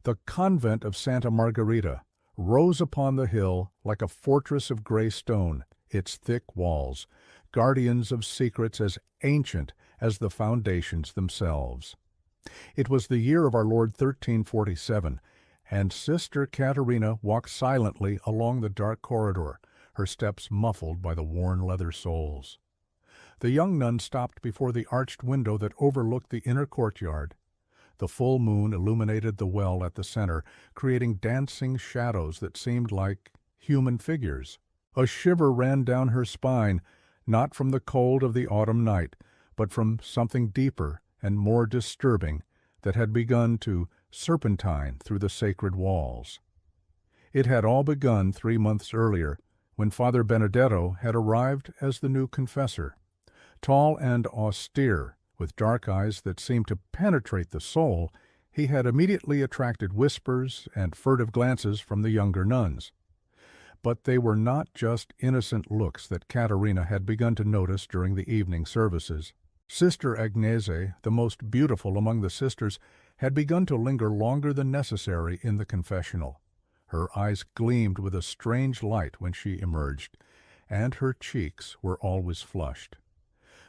The convent of Santa Margherita rose upon the hill like a fortress of gray stone, its thick walls, guardians of secrets as ancient as the foundations themselves. It was the year of our Lord 1347, and Sister Caterina walked silently along the dark corridor, her steps muffled by the worn leather soles. The young nun stopped before the arched window that overlooked the inner courtyard. The full moon illuminated the well at the center, creating dancing shadows that seemed like human figures. A shiver ran down her spine, not from the cold of the autumn night, but from something deeper and more disturbing that had begun to serpentine through the sacred walls. It had all begun 3 months earlier, when Father Benedetto had arrived as the new confessor. Tall and austere, with dark eyes that seemed to penetrate the soul, he had immediately attracted whispers and furtive glances from the younger nuns. But they were not just innocent looks that Caterina had begun to notice during the evening services. Sister Agnese, the most beautiful among the sisters, had begun to linger longer than necessary in the confessional. Her eyes gleamed with a strange light when she emerged, and her cheeks were always flushed.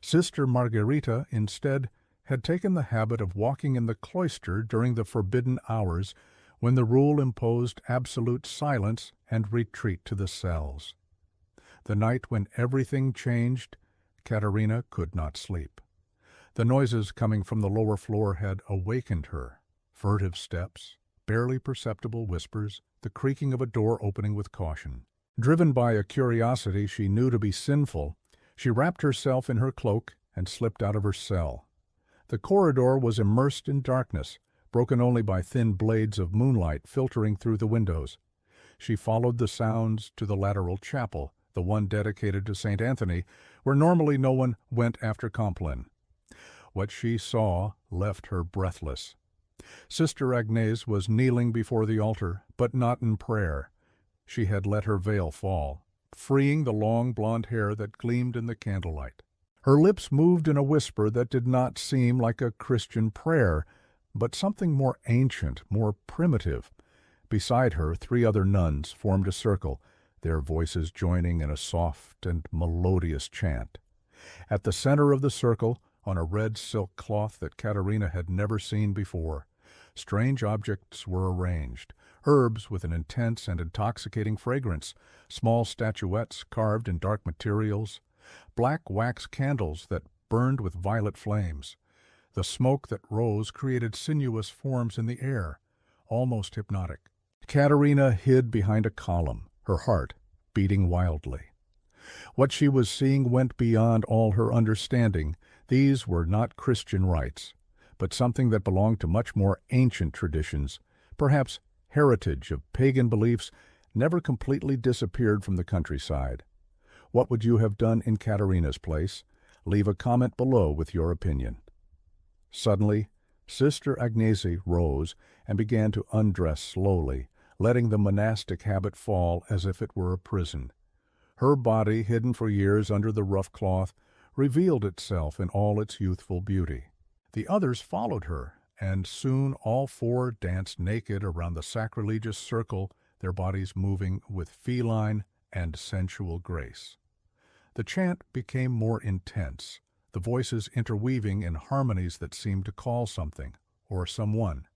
Sister Margherita, instead, had taken the habit of walking in the cloister during the forbidden hours when the rule imposed absolute silence and retreat to the cells. The night when everything changed, Caterina could not sleep. The noises coming from the lower floor had awakened her. Furtive steps, barely perceptible whispers, the creaking of a door opening with caution. Driven by a curiosity she knew to be sinful, she wrapped herself in her cloak and slipped out of her cell. The corridor was immersed in darkness, broken only by thin blades of moonlight filtering through the windows. She followed the sounds to the lateral chapel, the one dedicated to St. Anthony, where normally no one went after Compline. What she saw left her breathless. Sister Agnès was kneeling before the altar, but not in prayer. She had let her veil fall, freeing the long blonde hair that gleamed in the candlelight. Her lips moved in a whisper that did not seem like a Christian prayer, but something more ancient, more primitive. Beside her, 3 other nuns formed a circle, their voices joining in a soft and melodious chant. At the center of the circle, on a red silk cloth that Caterina had never seen before, strange objects were arranged, herbs with an intense and intoxicating fragrance, small statuettes carved in dark materials, black wax candles that burned with violet flames. The smoke that rose created sinuous forms in the air, almost hypnotic. Caterina hid behind a column, her heart beating wildly. What she was seeing went beyond all her understanding. These were not Christian rites, but something that belonged to much more ancient traditions, perhaps heritage of pagan beliefs never completely disappeared from the countryside. What would you have done in Caterina's place? Leave a comment below with your opinion. Suddenly, Sister Agnese rose and began to undress slowly, letting the monastic habit fall as if it were a prison. Her body, hidden for years under the rough cloth, revealed itself in all its youthful beauty. The others followed her, and soon all 4 danced naked around the sacrilegious circle, their bodies moving with feline and sensual grace. The chant became more intense, the voices interweaving in harmonies that seemed to call something or someone.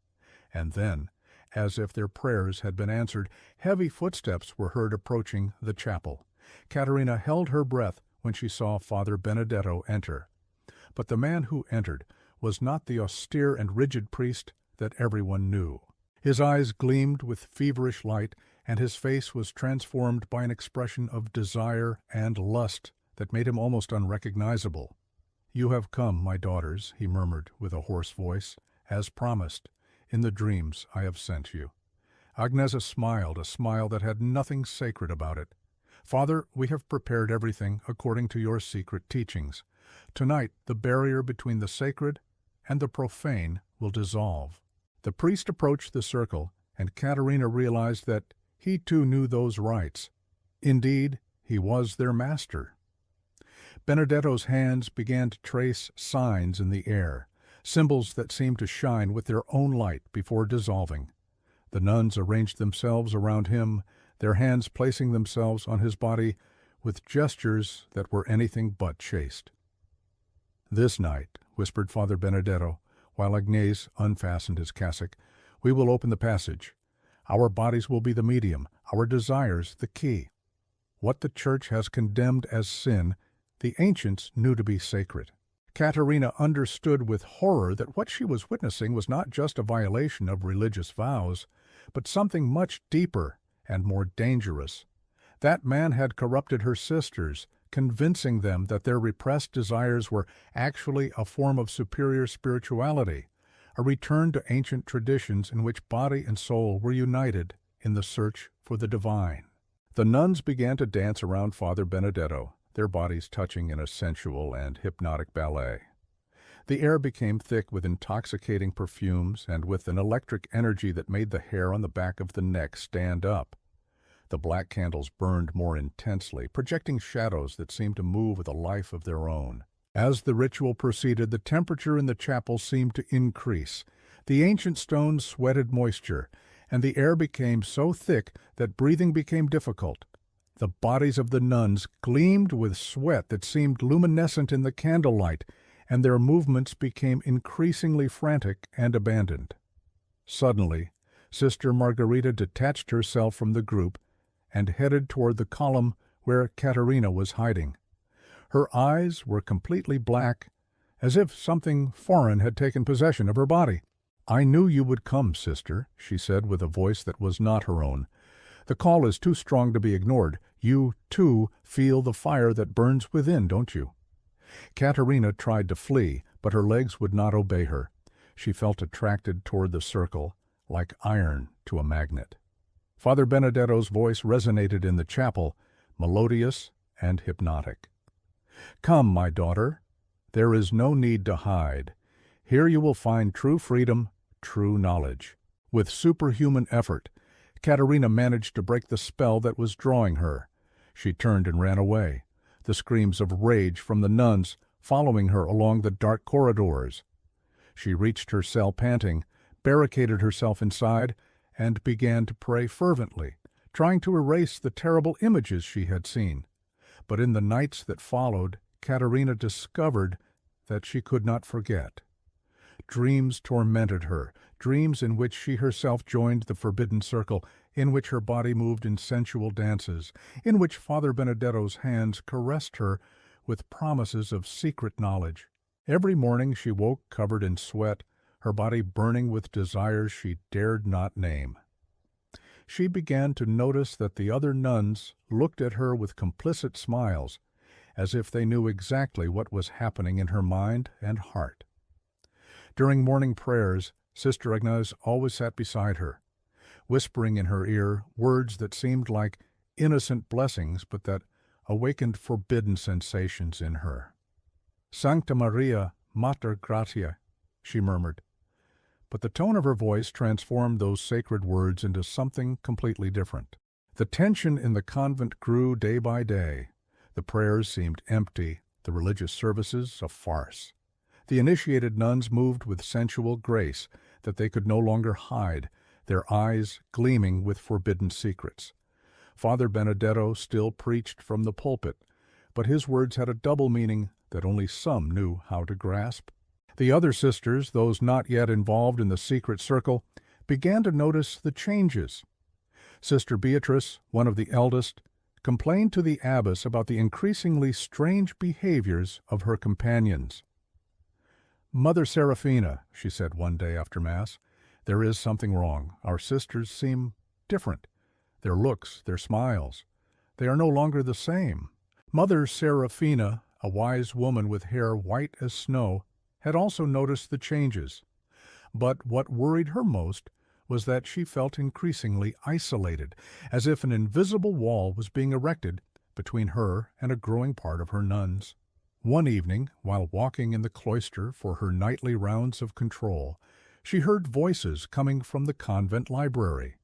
And then, as if their prayers had been answered, heavy footsteps were heard approaching the chapel. Caterina held her breath when she saw Father Benedetto enter. But the man who entered was not the austere and rigid priest that everyone knew. His eyes gleamed with feverish light, and his face was transformed by an expression of desire and lust that made him almost unrecognizable. "You have come, my daughters," he murmured with a hoarse voice, "as promised. In the dreams I have sent you." Agnesa smiled, a smile that had nothing sacred about it. "Father, we have prepared everything according to your secret teachings. Tonight the barrier between the sacred and the profane will dissolve." The priest approached the circle, and Caterina realized that he too knew those rites. Indeed, he was their master. Benedetto's hands began to trace signs in the air, symbols that seemed to shine with their own light before dissolving. The nuns arranged themselves around him, their hands placing themselves on his body with gestures that were anything but chaste. "This night," whispered Father Benedetto, while Agnès unfastened his cassock, "we will open the passage. Our bodies will be the medium, our desires the key. What the Church has condemned as sin, the ancients knew to be sacred." Caterina understood with horror that what she was witnessing was not just a violation of religious vows, but something much deeper and more dangerous. That man had corrupted her sisters, convincing them that their repressed desires were actually a form of superior spirituality, a return to ancient traditions in which body and soul were united in the search for the divine. The nuns began to dance around Father Benedetto, their bodies touching in a sensual and hypnotic ballet. The air became thick with intoxicating perfumes and with an electric energy that made the hair on the back of the neck stand up. The black candles burned more intensely, projecting shadows that seemed to move with a life of their own. As the ritual proceeded, the temperature in the chapel seemed to increase. The ancient stones sweated moisture, and the air became so thick that breathing became difficult. The bodies of the nuns gleamed with sweat that seemed luminescent in the candlelight, and their movements became increasingly frantic and abandoned. Suddenly, Sister Margherita detached herself from the group and headed toward the column where Caterina was hiding. Her eyes were completely black, as if something foreign had taken possession of her body. "I knew you would come, sister," she said with a voice that was not her own. "The call is too strong to be ignored. You, too, feel the fire that burns within, don't you?" Caterina tried to flee, but her legs would not obey her. She felt attracted toward the circle, like iron to a magnet. Father Benedetto's voice resonated in the chapel, melodious and hypnotic. "Come, my daughter. There is no need to hide. Here you will find true freedom, true knowledge." With superhuman effort, Caterina managed to break the spell that was drawing her. She turned and ran away, the screams of rage from the nuns following her along the dark corridors. She reached her cell panting, barricaded herself inside, and began to pray fervently, trying to erase the terrible images she had seen. But in the nights that followed, Caterina discovered that she could not forget. Dreams tormented her, dreams in which she herself joined the forbidden circle, in which her body moved in sensual dances, in which Father Benedetto's hands caressed her with promises of secret knowledge. Every morning she woke covered in sweat, her body burning with desires she dared not name. She began to notice that the other nuns looked at her with complicit smiles, as if they knew exactly what was happening in her mind and heart. During morning prayers, Sister Agnès always sat beside her, whispering in her ear words that seemed like innocent blessings but that awakened forbidden sensations in her. "Sancta Maria, Mater Gratia," she murmured. But the tone of her voice transformed those sacred words into something completely different. The tension in the convent grew day by day. The prayers seemed empty, the religious services a farce. The initiated nuns moved with sensual grace that they could no longer hide, their eyes gleaming with forbidden secrets. Father Benedetto still preached from the pulpit, but his words had a double meaning that only some knew how to grasp. The other sisters, those not yet involved in the secret circle, began to notice the changes. Sister Beatrice, one of the eldest, complained to the abbess about the increasingly strange behaviors of her companions. "Mother Seraphina," she said one day after Mass, "there is something wrong. Our sisters seem different. Their looks, their smiles, they are no longer the same." Mother Seraphina, a wise woman with hair white as snow, had also noticed the changes. But what worried her most was that she felt increasingly isolated, as if an invisible wall was being erected between her and a growing part of her nuns. One evening, while walking in the cloister for her nightly rounds of control, she heard voices coming from the convent library.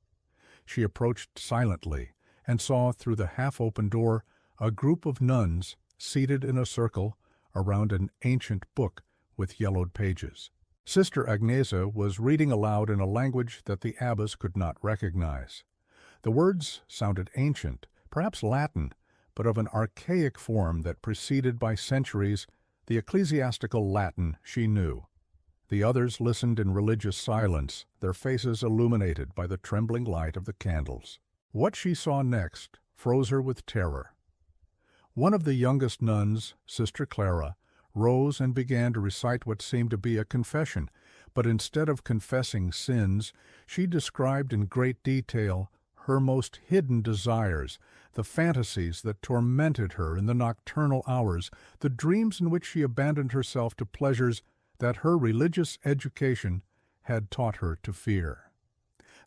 She approached silently and saw through the half-open door a group of nuns seated in a circle around an ancient book with yellowed pages. Sister Agnesa was reading aloud in a language that the abbess could not recognize. The words sounded ancient, perhaps Latin, but of an archaic form that preceded by centuries the ecclesiastical Latin she knew. The others listened in religious silence, their faces illuminated by the trembling light of the candles. What she saw next froze her with terror. One of the youngest nuns, Sister Clara, rose and began to recite what seemed to be a confession, but instead of confessing sins, she described in great detail her most hidden desires, the fantasies that tormented her in the nocturnal hours, the dreams in which she abandoned herself to pleasures that her religious education had taught her to fear.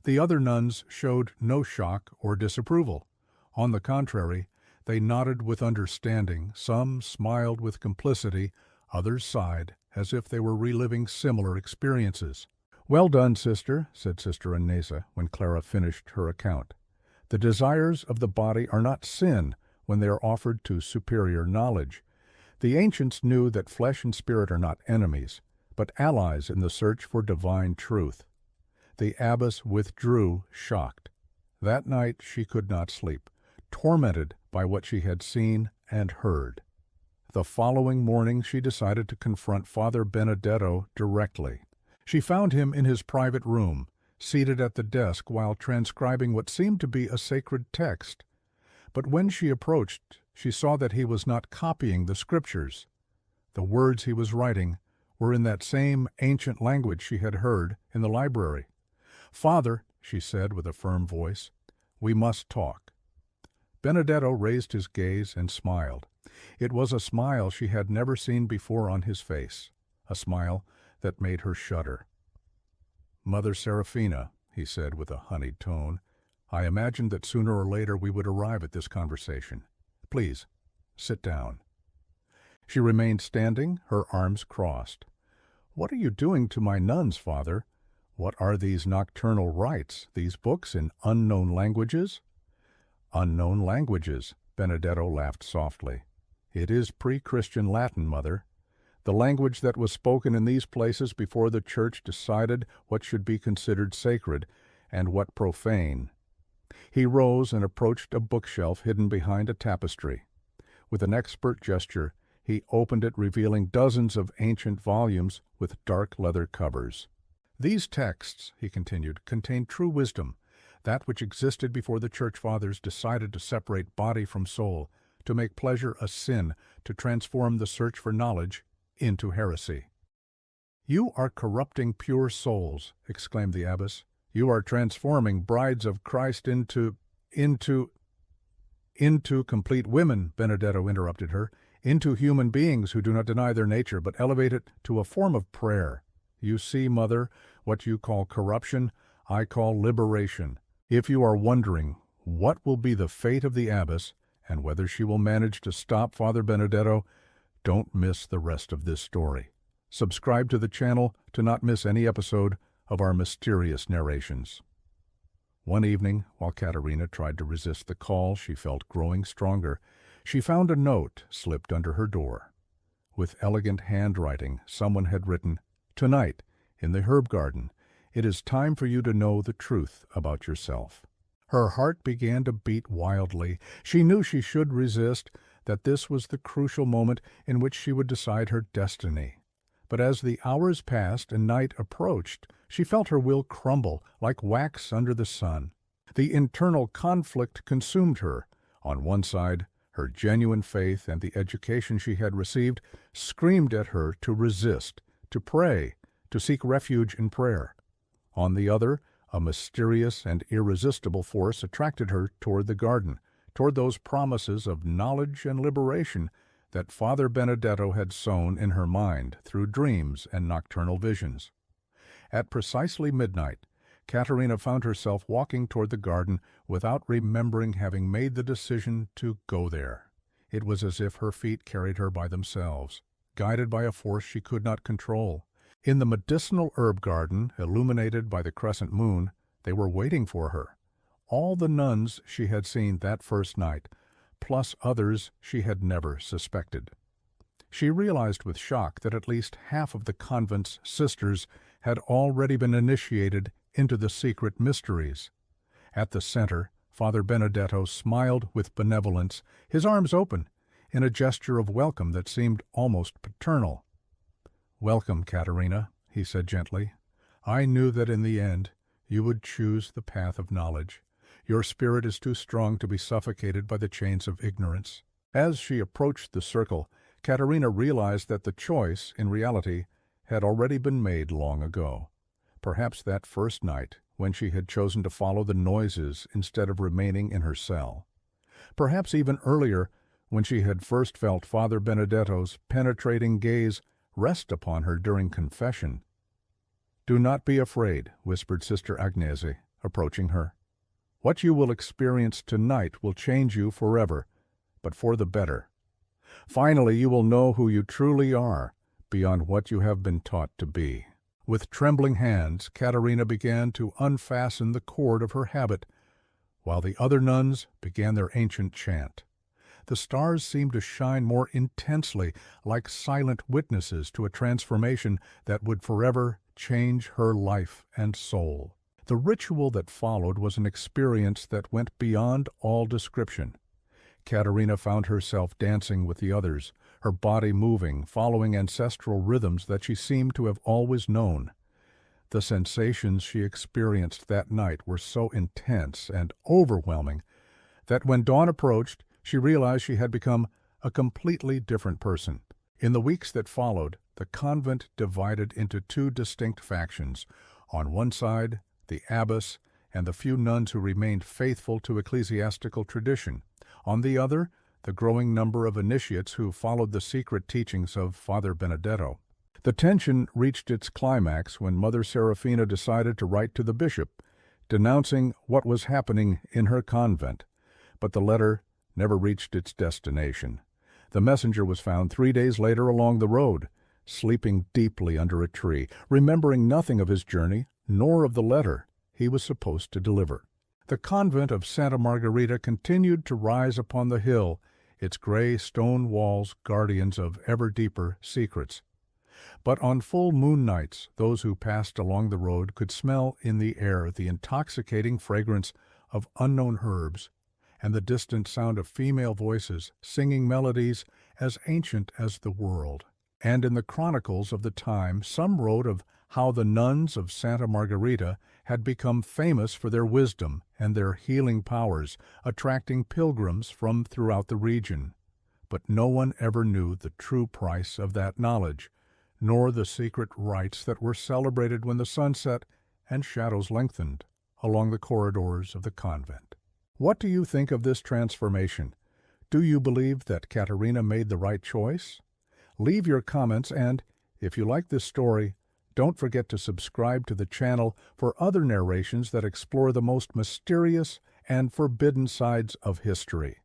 The other nuns showed no shock or disapproval. On the contrary, they nodded with understanding, some smiled with complicity, others sighed, as if they were reliving similar experiences. "Well done, sister," said Sister Agnesa when Clara finished her account. "The desires of the body are not sin when they are offered to superior knowledge. The ancients knew that flesh and spirit are not enemies, but allies in the search for divine truth." The abbess withdrew, shocked. That night she could not sleep, tormented by what she had seen and heard. The following morning she decided to confront Father Benedetto directly. She found him in his private room, seated at the desk while transcribing what seemed to be a sacred text. But when she approached, she saw that he was not copying the scriptures. The words he was writing were in that same ancient language she had heard in the library. "Father," she said with a firm voice, "we must talk." Benedetto raised his gaze and smiled. It was a smile she had never seen before on his face, a smile that made her shudder. "Mother Serafina," he said with a honeyed tone, "I imagined that sooner or later we would arrive at this conversation. Please, sit down." She remained standing, her arms crossed. "What are you doing to my nuns, Father? What are these nocturnal rites, these books in unknown languages?" "Unknown languages," Benedetto laughed softly. "It is pre-Christian Latin, Mother. The language that was spoken in these places before the Church decided what should be considered sacred and what profane." He rose and approached a bookshelf hidden behind a tapestry. With an expert gesture, he opened it, revealing dozens of ancient volumes with dark leather covers. "These texts," he continued, "contain true wisdom, that which existed before the Church Fathers decided to separate body from soul, to make pleasure a sin, to transform the search for knowledge into heresy." "You are corrupting pure souls," exclaimed the abbess. "You are transforming brides of Christ into complete women," Benedetto interrupted her, "into human beings who do not deny their nature, but elevate it to a form of prayer. You see, Mother, what you call corruption, I call liberation. If you are wondering what will be the fate of the abbess, and whether she will manage to stop Father Benedetto, don't miss the rest of this story. Subscribe to the channel to not miss any episode of our mysterious narrations." One evening, while Caterina tried to resist the call she felt growing stronger, she found a note slipped under her door. With elegant handwriting, someone had written, "Tonight, in the herb garden, it is time for you to know the truth about yourself." Her heart began to beat wildly. She knew she should resist, that this was the crucial moment in which she would decide her destiny. But as the hours passed and night approached, she felt her will crumble like wax under the sun. The internal conflict consumed her. On one side, her genuine faith and the education she had received screamed at her to resist, to pray, to seek refuge in prayer. On the other, a mysterious and irresistible force attracted her toward the garden, toward those promises of knowledge and liberation that Father Benedetto had sown in her mind through dreams and nocturnal visions. At precisely midnight, Caterina found herself walking toward the garden without remembering having made the decision to go there. It was as if her feet carried her by themselves, guided by a force she could not control. In the medicinal herb garden, illuminated by the crescent moon, they were waiting for her. All the nuns she had seen that first night, plus others she had never suspected. She realized with shock that at least half of the convent's sisters had already been initiated into the secret mysteries. At the center, Father Benedetto smiled with benevolence, his arms open, in a gesture of welcome that seemed almost paternal. "Welcome, Caterina," he said gently. "I knew that in the end you would choose the path of knowledge. Your spirit is too strong to be suffocated by the chains of ignorance." As she approached the circle, Caterina realized that the choice, in reality, had already been made long ago. Perhaps that first night, when she had chosen to follow the noises instead of remaining in her cell. Perhaps even earlier, when she had first felt Father Benedetto's penetrating gaze rest upon her during confession. "Do not be afraid," whispered Sister Agnese, approaching her. "What you will experience tonight will change you forever, but for the better. Finally, you will know who you truly are, beyond what you have been taught to be." With trembling hands, Caterina began to unfasten the cord of her habit, while the other nuns began their ancient chant. The stars seemed to shine more intensely, like silent witnesses to a transformation that would forever change her life and soul. The ritual that followed was an experience that went beyond all description. Caterina found herself dancing with the others, her body moving, following ancestral rhythms that she seemed to have always known. The sensations she experienced that night were so intense and overwhelming that when dawn approached, she realized she had become a completely different person. In the weeks that followed, the convent divided into two distinct factions. On one side, the abbess and the few nuns who remained faithful to ecclesiastical tradition. On the other, the growing number of initiates who followed the secret teachings of Father Benedetto. The tension reached its climax when Mother Serafina decided to write to the bishop, denouncing what was happening in her convent. But the letter never reached its destination. The messenger was found 3 days later along the road, sleeping deeply under a tree, remembering nothing of his journey, nor of the letter he was supposed to deliver. The convent of Santa Margherita continued to rise upon the hill, its gray stone walls guardians of ever deeper secrets. But on full moon nights, those who passed along the road could smell in the air the intoxicating fragrance of unknown herbs and the distant sound of female voices singing melodies as ancient as the world. And in the chronicles of the time, some wrote of how the nuns of Santa Margherita had become famous for their wisdom and their healing powers, attracting pilgrims from throughout the region. But no one ever knew the true price of that knowledge, nor the secret rites that were celebrated when the sun set and shadows lengthened along the corridors of the convent. What do you think of this transformation? Do you believe that Caterina made the right choice? Leave your comments and, if you like this story, don't forget to subscribe to the channel for other narrations that explore the most mysterious and forbidden sides of history.